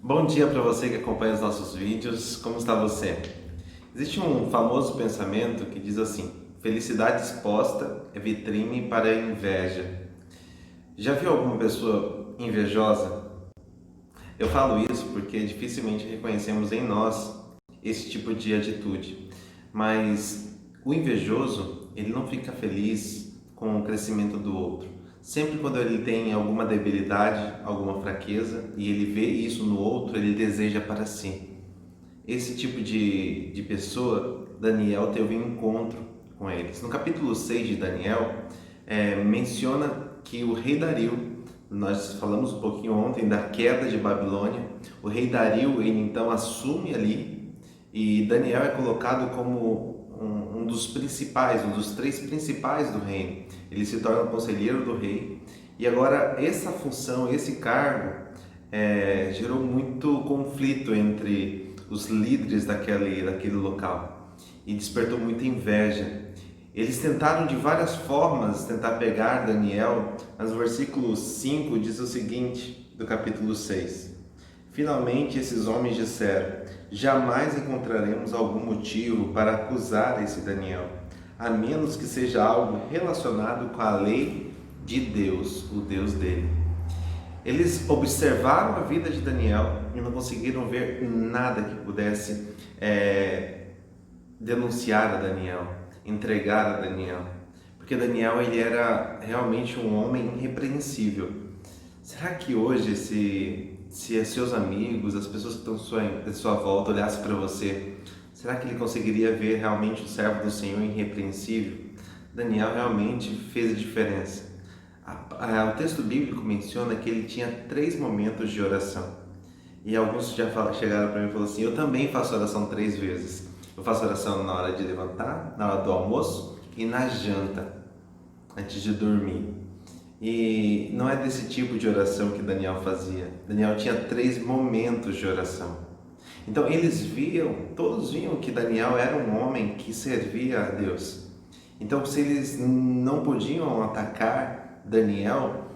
Bom dia para você que acompanha os nossos vídeos, como está você? Existe um famoso pensamento que diz assim: felicidade exposta é vitrine para a inveja. Já viu alguma pessoa invejosa? Eu falo isso porque dificilmente reconhecemos em nós esse tipo de atitude, mas o invejoso, ele não fica feliz com o crescimento do outro. Sempre quando ele tem alguma debilidade, alguma fraqueza, e ele vê isso no outro, ele deseja para si. Esse tipo de pessoa, Daniel teve um encontro com eles. No capítulo 6 de Daniel, menciona que o rei Dario, nós falamos um pouquinho ontem da queda de Babilônia, o rei Dario, ele então assume ali, e Daniel é colocado como um dos principais, um dos três principais do reino. Ele se torna conselheiro do rei, e agora essa função, esse cargo, gerou muito conflito entre os líderes daquele local e despertou muita inveja. Eles tentaram de várias formas tentar pegar Daniel, mas no versículo 5 diz o seguinte, do capítulo 6: finalmente esses homens disseram: jamais encontraremos algum motivo para acusar esse Daniel, a menos que seja algo relacionado com a lei de Deus, o Deus dele. Eles observaram a vida de Daniel e não conseguiram ver nada que pudesse denunciar a Daniel, entregar a Daniel, porque Daniel ele era realmente um homem irrepreensível. Será que hoje, se seus amigos, as pessoas que estão à sua volta olhassem para você, será que ele conseguiria ver realmente o servo do Senhor irrepreensível? Daniel realmente fez a diferença. O texto bíblico menciona que ele tinha 3 momentos de oração. E alguns já chegaram para mim e falaram assim: eu também faço oração 3 vezes. Eu faço oração na hora de levantar, na hora do almoço e na janta, antes de dormir. E não é desse tipo de oração que Daniel fazia. Daniel tinha 3 momentos de oração. Então todos viam que Daniel era um homem que servia a Deus. Então, se eles não podiam atacar Daniel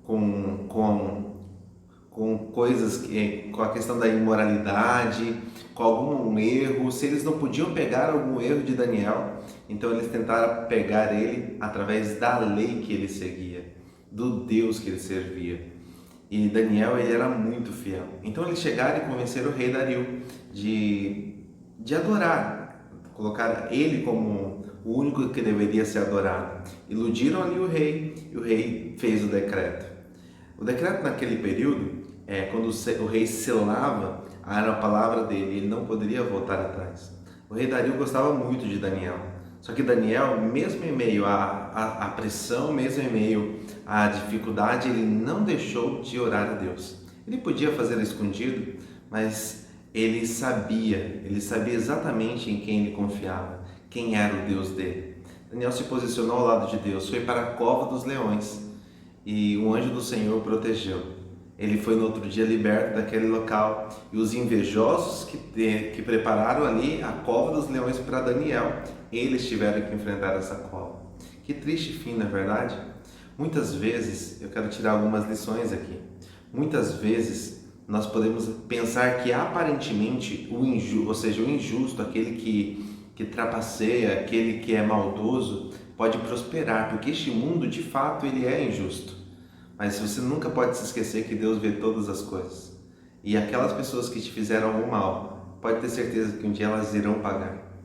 com coisas com a questão da imoralidade, com algum erro, se eles não podiam pegar algum erro de Daniel, então eles tentaram pegar ele através da lei que ele seguia, do Deus que ele servia. E Daniel, ele era muito fiel. Então eles chegaram e convenceram o rei Dario de adorar, colocar ele como o único que deveria ser adorado. Iludiram ali o rei e o rei fez o decreto. O decreto naquele período, quando o rei selava, era a palavra dele, ele não poderia voltar atrás. O rei Dario gostava muito de Daniel, só que Daniel, mesmo em meio à pressão, mesmo em meio à dificuldade, ele não deixou de orar a Deus. Ele podia fazer escondido, mas ele sabia exatamente em quem ele confiava, quem era o Deus dele. Daniel se posicionou ao lado de Deus, foi para a cova dos leões e o anjo do Senhor o protegeu. Ele foi no outro dia liberto daquele local, e os invejosos que prepararam ali a cova dos leões para Daniel, eles tiveram que enfrentar essa cova. Que triste fim, não é verdade? Muitas vezes, eu quero tirar algumas lições aqui. Muitas vezes nós podemos pensar que aparentemente o injusto, aquele que trapaceia, aquele que é maldoso, pode prosperar, porque este mundo de fato ele é injusto. Mas você nunca pode se esquecer que Deus vê todas as coisas. E aquelas pessoas que te fizeram algum mal, pode ter certeza que um dia elas irão pagar.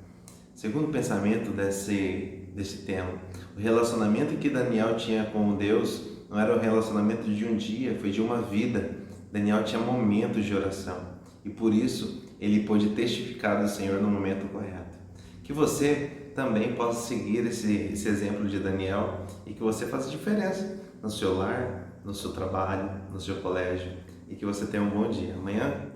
Segundo pensamento desse tema, o relacionamento que Daniel tinha com Deus não era um relacionamento de um dia, foi de uma vida. Daniel tinha momentos de oração e por isso ele pôde testificar do Senhor no momento correto. Que você também possa seguir esse exemplo de Daniel e que você faça diferença no seu lar, no seu trabalho, no seu colégio, e que você tenha um bom dia. Amanhã